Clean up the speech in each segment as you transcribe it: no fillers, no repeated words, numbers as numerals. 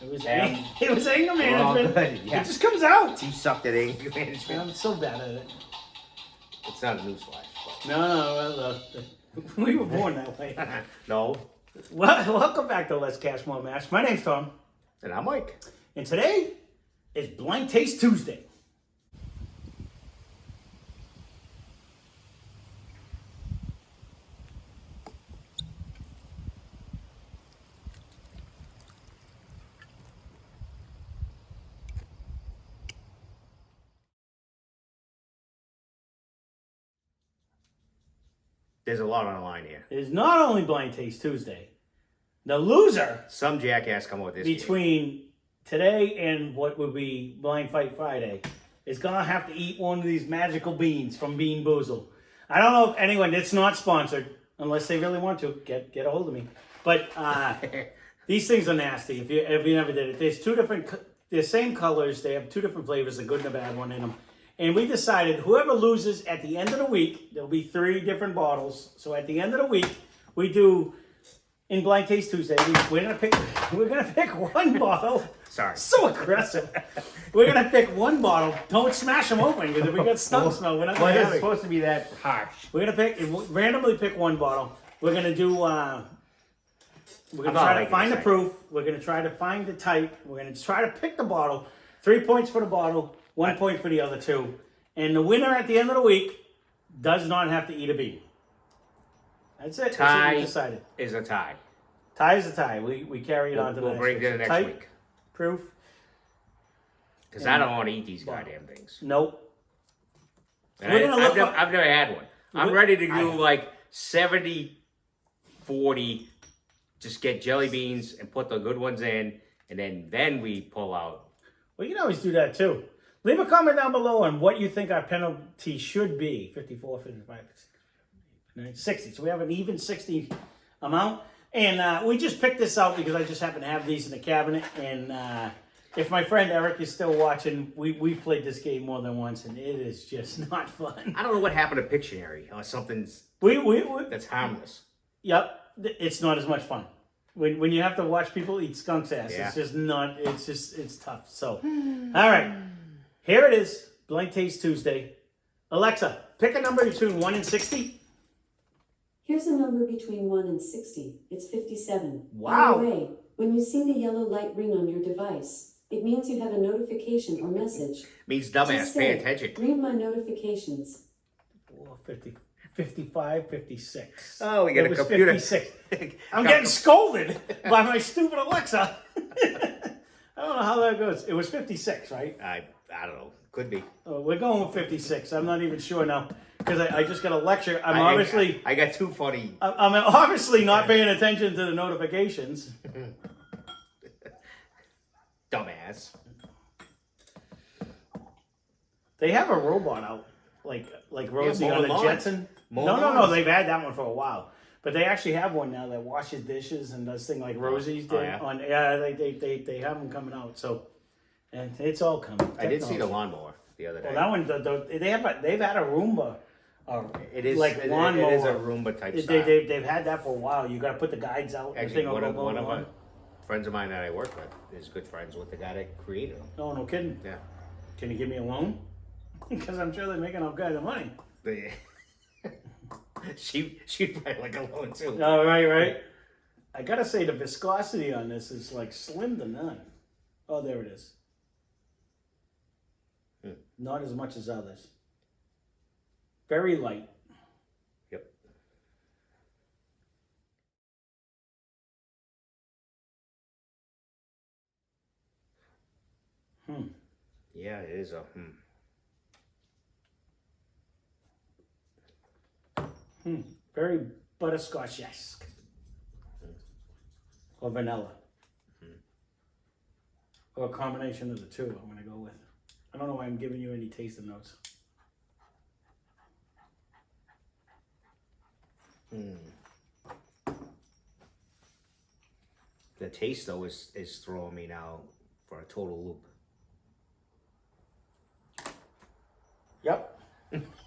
It was And it was anger we're all management. good, yeah. It just comes out. You sucked at anger management. I'm so bad at it. It's not a newsflash. No, we were born that way. But no. Well, welcome back to Let's Cash More Match. My name's Tom, And I'm Mike. and today is Blind Taste Tuesday. There's a lot on the line here. It is not only Blind Taste Tuesday. The loser Some jackass come up with this. game. between today and what would be Blind Fight Friday is gonna have to eat one of these magical beans from Bean Boozle. I don't know if anyone, it's not sponsored, unless they really want to, get a hold of me. But these things are nasty if you never did it. There's two different, they're same colors, they have two different flavors, a good and a bad one in them. And we decided whoever loses at the end of the week, there'll be 3 different bottles. So at the end of the week, we do in Blind Taste Tuesday, we're gonna pick one bottle. Sorry. So aggressive. We're gonna pick one bottle. Don't smash them open because if we got stunk smell, we're not Well, gonna it's have it. supposed to be that harsh. We're gonna randomly pick one bottle. We're gonna do. We're gonna not try to making find a the second. proof. We're gonna try to find the type. We're gonna try to pick the bottle. 3 points for the bottle. 1 point for the other 2. And the winner at the end of the week does not have to eat a bean. That's it. That's what Tie we decided. is a tie. Tie is a tie. We carry it on to the We'll next bring week. it to the next Type, week. Proof. Because I don't want to eat these goddamn things. Nope. And We're gonna look I've never had one. I'm ready to do I- like 70-40. Just get jelly beans and put the good ones in. And then we pull out. Well, you can always do that too. Leave a comment down below on what you think our penalty should be. 54, 55, 60. So we have an even 60 amount. And we just picked this out because I just happen to have these in the cabinet. And if my friend Eric is still watching, we played this game more than once, and it is just not fun. I don't know what happened to Pictionary or something We that's harmless. Yep, it's not as much fun. When you have to watch people eat skunk's ass, Yeah. it's just not, it's tough. So, all right, here it is, Blind Taste Tuesday. Alexa, pick a number between 1 and 60. Here's a number between 1 and 60. It's 57. Wow. By the way, when you see the yellow light ring on your device, it means you have a notification or message. Means dumbass, Just pay say, attention. read my notifications. 50, 55, 56. Oh, we got It a was computer. 56. I'm getting scolded by my stupid Alexa. I don't know how that goes. It was 56, right? I don't know. Could be. We're going with 56. I'm not even sure now because I just got a lecture. I'm obviously I got too funny. I'm obviously not paying attention to the notifications. Dumbass. They have a robot out, like Rosie mow on the lawns. Jetson. Mow No. lawns. They've had that one for a while, but they actually have one now that washes dishes and does things like Rosie's did. Oh, yeah? On they have them coming out. So, and it's all coming. I did see the Technology. lawnmower the other day. Well, that one they've had a Roomba. It is like it lawnmower. is a Roomba type style. They've had that for a while. You got to put the guides out. And the Actually, thing will go one of on. my friends of mine that I work with is good friends with the guy that created them. No kidding. Yeah. Can you give me a loan? Because I'm sure they're making all kinds of money. She'd probably like a loan too. All right. I gotta say the viscosity on this is like slim to none. Oh, there it is. Not as much as others. Very light. Yep. Yeah, it is a Very butterscotch-esque. Or vanilla. Or a combination of the two, I'm gonna go with. I don't know why I'm giving you any tasting notes. The taste though is throwing me now for a total loop. Yep.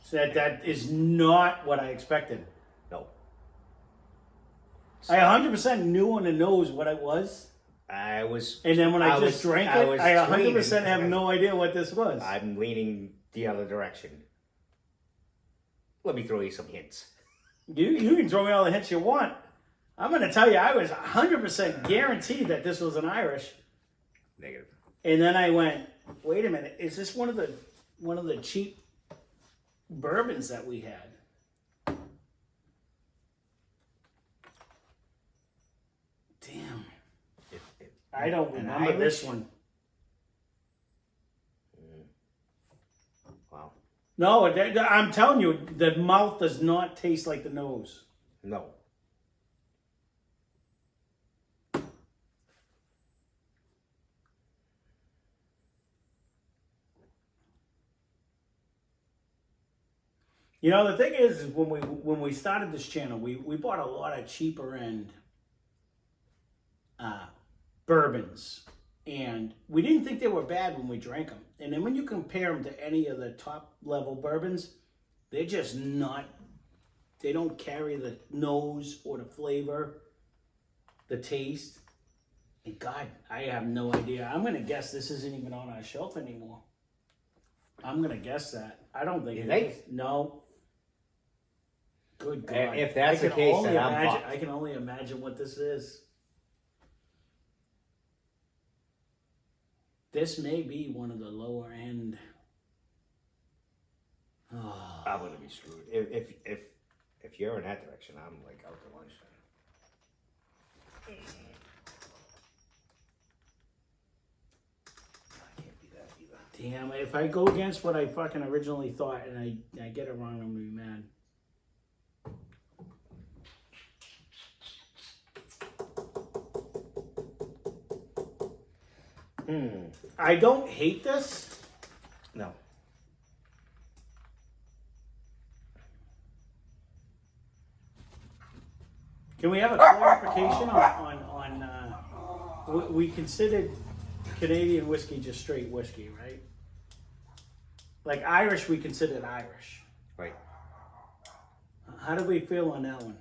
So that is not what I expected. No. I 100% knew on the nose what it was, I was. And then when I just drank it, was I 100% leaning. have no idea what this was. I'm leaning the other direction. Let me throw you some hints. You can throw me all the hints you want. I'm going to tell you, I was 100% guaranteed that this was an Irish. Negative. And then I went, wait a minute, is this one of the cheap bourbons that we had? Damn. I don't remember this one. Wow. No, I'm telling you, the mouth does not taste like the nose. No. You know, the thing is when we started this channel, we bought a lot of cheaper end bourbons, and we didn't think they were bad when we drank them. And then when you compare them to any of the top level bourbons, they're just not. They don't carry the nose or the flavor, the taste. And God, I have no idea. I'm gonna guess this isn't even on our shelf anymore. I'm gonna guess that. I don't think You it think? is. No. Good God. If that's I the can case, only then I'm imagine, fucked. I can only imagine what this is. This may be one of the lower end. Oh, I'm gonna be screwed. If you're in that direction, I'm like out to lunch then. I can't be that either. damn, if I go against what I fucking originally thought and I get it wrong, I'm gonna be mad. I don't hate this. No. Can we have a clarification we considered Canadian whiskey just straight whiskey, right? Like Irish, we considered Irish. Right. How do we feel on that one?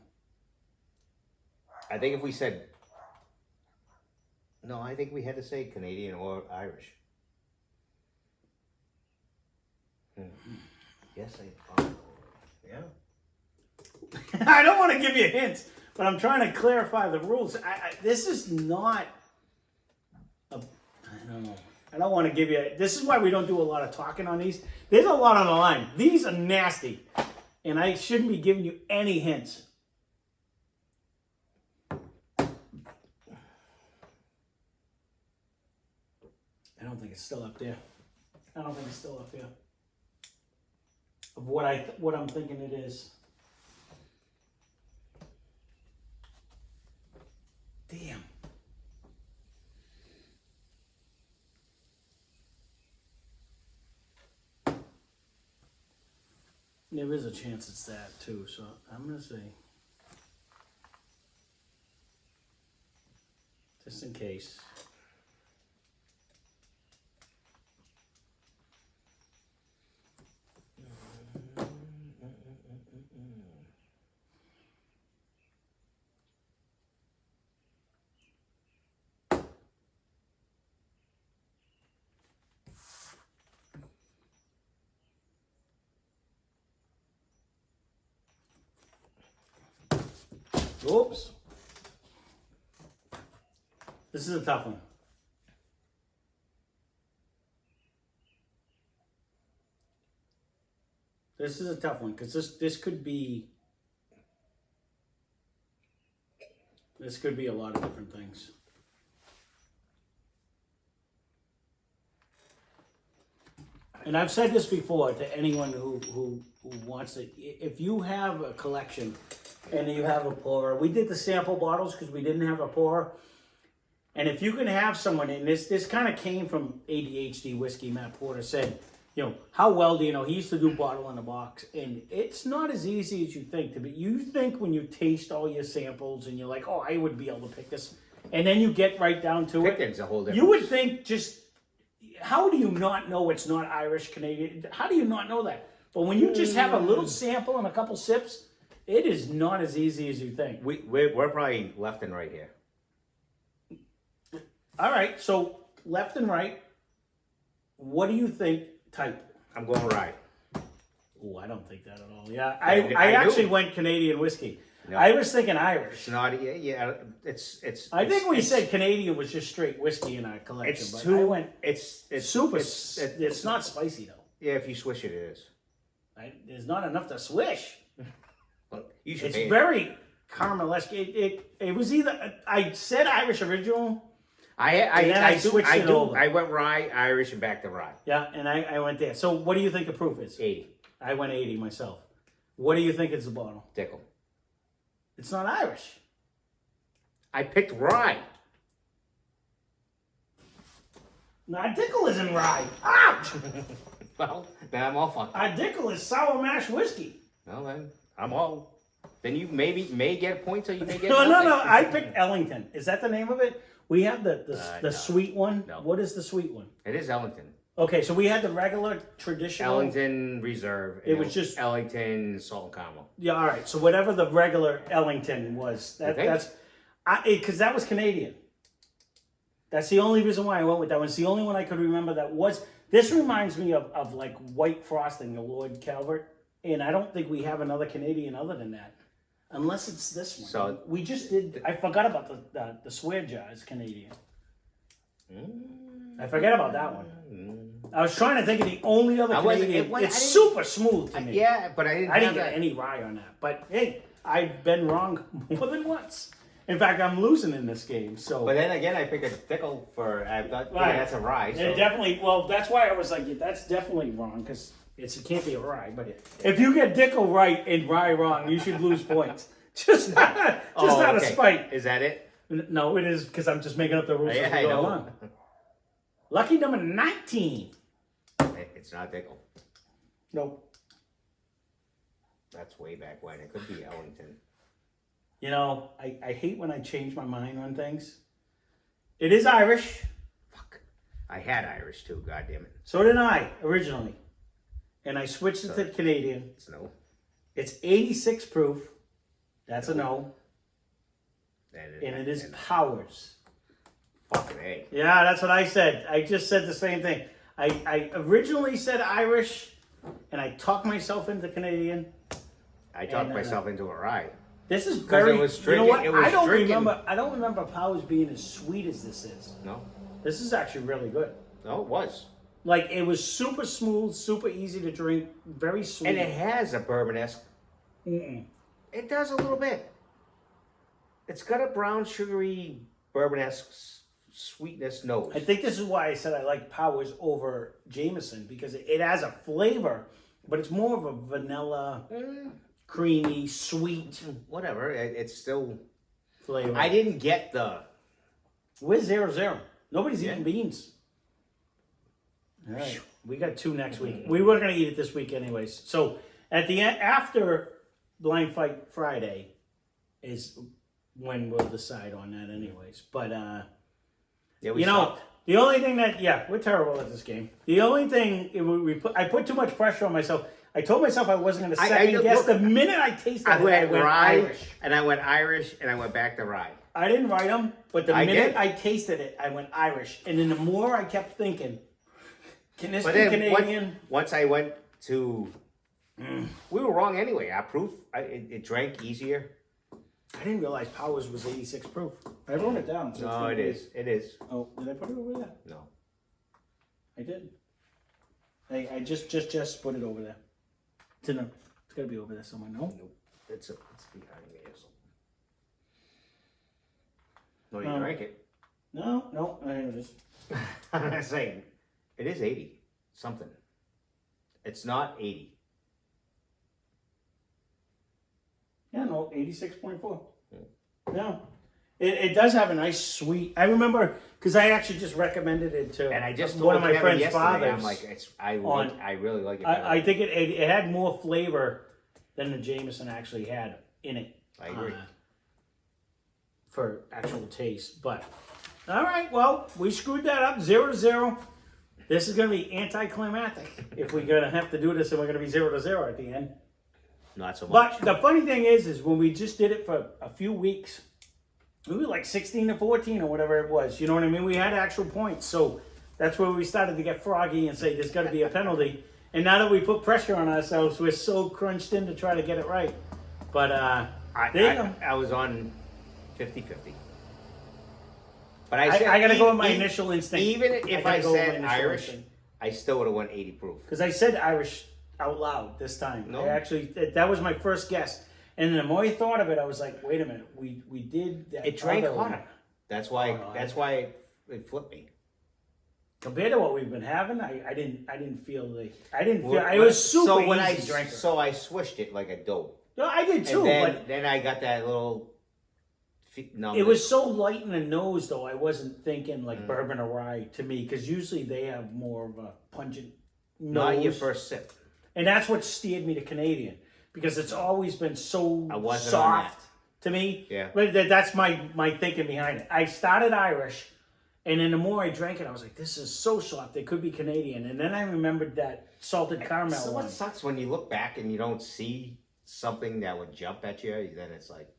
I think if we said no, I think we had to say Canadian or Irish. Yes, yeah. I don't want to give you hints, but I'm trying to clarify the rules. This is not. I don't know. I don't want to give you. This is why we don't do a lot of talking on these. There's a lot on the line. These are nasty, and I shouldn't be giving you any hints. I don't think it's still up there. I don't think it's still up there. Of what I'm thinking it is. Damn. There is a chance it's that too, so I'm gonna say, just in case. Oops. This is a tough one. This is a tough one because this could be a lot of different things. And I've said this before to anyone who wants it. If you have a collection and you have a pourer, we did the sample bottles because we didn't have a pourer. And if you can have someone, and this kind of came from ADHD Whiskey, Matt Porter said, you know, how well do you know? He used to do bottle in a box, and it's not as easy as you think to be. You think when you taste all your samples and you're like, oh, I would be able to pick this, and then you get right down to it. Picking's a whole different. You would think just, how do you not know it's not Irish Canadian? How do you not know that? But when you just have a little sample and a couple sips, it is not as easy as you think. We're probably left and right here. All right, so left and right. What do you think type? I'm going rye. Oh, I don't think that at all. Yeah, I I do. actually went Canadian whiskey. No. I was thinking Irish. It's not. Yeah. It's. I think we it's- said Canadian was just straight whiskey in our collection, It's but too. I went It's super. It's It's not spicy though. yeah. If you swish it, it is. There's not enough to swish. Look, you should. It's pay it. very caramel-esque. It was either I said Irish original. And then I switched it over. I went rye, Irish, and back to rye. Yeah, and I went there. So what do you think the proof is? 80. I went 80 myself. What do you think is the bottle? Dickel. It's not Irish. I picked rye. Now, Dickel isn't rye. Ouch! Well, then I'm all fun. Dickel is sour mash whiskey. Well, then I'm all. Then you may get a point, or you may get No. nothing. I picked Ellington. Is that the name of it? We have the No. sweet one. No. What is the sweet one? It is Ellington. Okay, so we had the regular traditional. Ellington Reserve. It was just- Ellington Salt and Caramel. Yeah, all right. So whatever the regular Ellington was, You think? that's because that was Canadian. That's the only reason why I went with that one. It's the only one I could remember that was. This reminds me of like white frosting, the Lord Calvert, and I don't think we have another Canadian other than that, unless it's this one. So- we just did. I forgot about the swear jar is Canadian. I forget about that one. I was trying to think of the only other I wasn't- Canadian. it was- It's I didn't- super smooth to me. Yeah, but I didn't. I didn't have get that. any rye on that. But hey, I've been wrong more than once. In fact, I'm losing in this game. So But then again, I picked a Dickel for. I thought Right. yeah, that's a rye. So. it definitely. Well, that's why I was like, yeah, that's definitely wrong because it can't be a rye. But if you get Dickel right and rye wrong, you should lose points. Just not out of okay. spite. Is that it? No, it is because I'm just making up the rules Yeah, as we I go know. along. Lucky number 19. It's not Dickel. Nope. That's way back when. It could be Ellington. You know, I hate when I change my mind on things. It is Irish. Fuck. I had Irish too. God damn it. So did I originally. And I switched it to Canadian. It's no. It's 86 proof. That's a no. And And it is Powers. fucking A. Yeah, that's what I said. I just said the same thing. I originally said Irish, and I talked myself into Canadian. I talked And, myself into a rye. This is very. it was you know what? drinking- it was I don't drinking. remember. I don't remember Powers being as sweet as this is. No. This is actually really good. No, it was. Like it was super smooth, super easy to drink, very sweet. And it has a bourbon-esque. Mm-mm. It does a little bit. It's got a brown, sugary, bourbon-esque sweetness nose. I think this is why I said I like Powers over Jameson because it has a flavor, but it's more of a vanilla, creamy, sweet Whatever. It's still. flavor. I didn't get the. Where's 0-0? Nobody's Yeah. eating beans. All right, we got 2 next week. We were gonna eat it this week anyways. So at the end, after Blind Fight Friday, is when we'll decide on that anyways. But Yeah, we you know, sucked. the only thing that we're terrible at this game. The only thing I put too much pressure on myself. I told myself I wasn't going to second guess. look, The minute I tasted I it, I went went rye, Irish. and I went Irish, and I went back to rye. I didn't write them, but the I minute did. I tasted it, I went Irish. And then the more I kept thinking, can this But be then Canadian? once I went to, we were wrong anyway. Our proof, it drank easier. I didn't realize Powers was 86 proof. I wrote it down. so it's No, gonna it be- is. It is. Oh, did I put it over there? No. I did. I just put it over there. It's got to be over there somewhere. No. Nope. It's behind me. Or something. No, you No. drank it. No. Here it is. I'm not saying it is 80 something. It's not 80. Yeah, no, 86.4. Yeah. It does have a nice sweet. I remember because I actually just recommended it to And I just one told of my Kevin friend's yesterday, fathers. I'm like, on- I really like it. I think it had more flavor than the Jameson actually had in it. I agree. For actual taste, but all right. Well, we screwed that up. 0-0. This is going to be anticlimactic if we're going to have to do this, and we're going to be 0-0 at the end. Not so much. But the funny thing is when we just did it for a few weeks, we were like 16-14 or whatever it was. You know what I mean? We had actual points. So that's where we started to get froggy and say there's got to be a penalty. And now that we put pressure on ourselves, we're so crunched in to try to get it right. But there you go. I was on 50-50. But I got to go with my initial instinct. Even if I gotta go with my said initial Irish, instinct. I still would have won 80 proof. Because I said Irish out loud this time. No. I actually, that was my first guess. And the more I thought of it, I was like, wait a minute, we did that. It drank other one. hotter. That's why. Oh, no, that's why it flipped me. Compared to what we've been having, I didn't feel like I didn't feel Well, it was super so when easy drinker. So I swished it like a dope. No, I did too, And but then I got that little. it was so light in the nose, though. I wasn't thinking like Mm. bourbon or rye to me, because usually they have more of a pungent nose. Not your first sip. And that's what steered me to Canadian, because it's always been so I wasn't on soft to me. Yeah. But that's my thinking behind it. I started Irish, and then the more I drank it, I was like, this is so soft. It could be Canadian. And then I remembered that salted caramel So one. what sucks when you look back and you don't see something that would jump at you? Then it's like.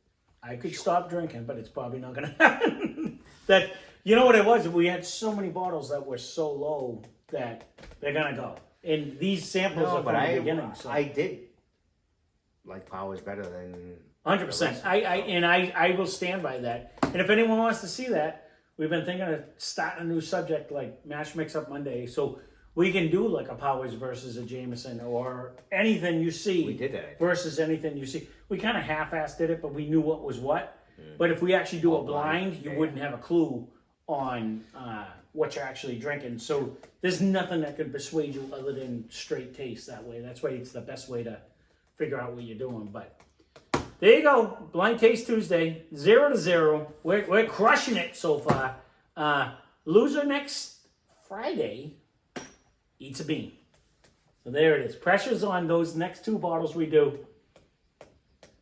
I could stop drinking, but it's probably not going to happen. That, you know what it was? We had so many bottles that were so low that they're going to go. And these samples are from the beginning. So. I did like Powers better than 100%. I will stand by that. And if anyone wants to see that, we've been thinking of starting a new subject like Mash Mix Up Monday, so we can do like a Powers versus a Jameson or anything you see. We did that. Versus anything you see. We kind of half-assed did it, but we knew what was what. But if we actually do a blind, you wouldn't have a clue on what you're actually drinking. So there's nothing that could persuade you other than straight taste that way. That's why it's the best way to figure out what you're doing. But there you go. Blind Taste Tuesday, 0-0. We're crushing it so far. Loser next Friday eats a bean. So there it is. Pressure's on those next two bottles we do.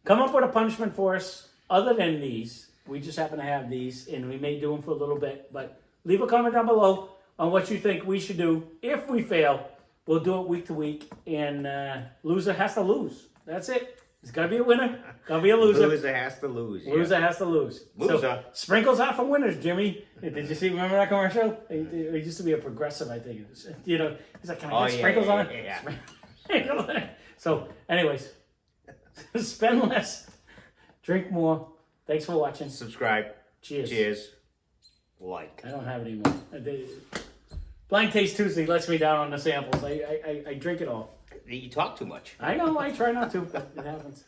Come up with a punishment for us other than these. We just happen to have these, and we may do them for a little bit. But leave a comment down below on what you think we should do. If we fail, we'll do it week to week, and loser has to lose. That's it. There's got to be a winner. Got to be a loser. Loser has to lose. Yeah. Loser has to lose. Loser. So, sprinkles out for winners, Jimmy. Did you see? Remember that commercial? It used to be a Progressive, I think. You know, he's like, "Can I get sprinkles on it?" Yeah. So, anyways, spend less, drink more. Thanks for watching. Subscribe. Cheers. Cheers. Like. I don't have any more. Blind Taste Tuesday lets me down on the samples. I drink it all. You talk too much. I know. I try not to, but it happens.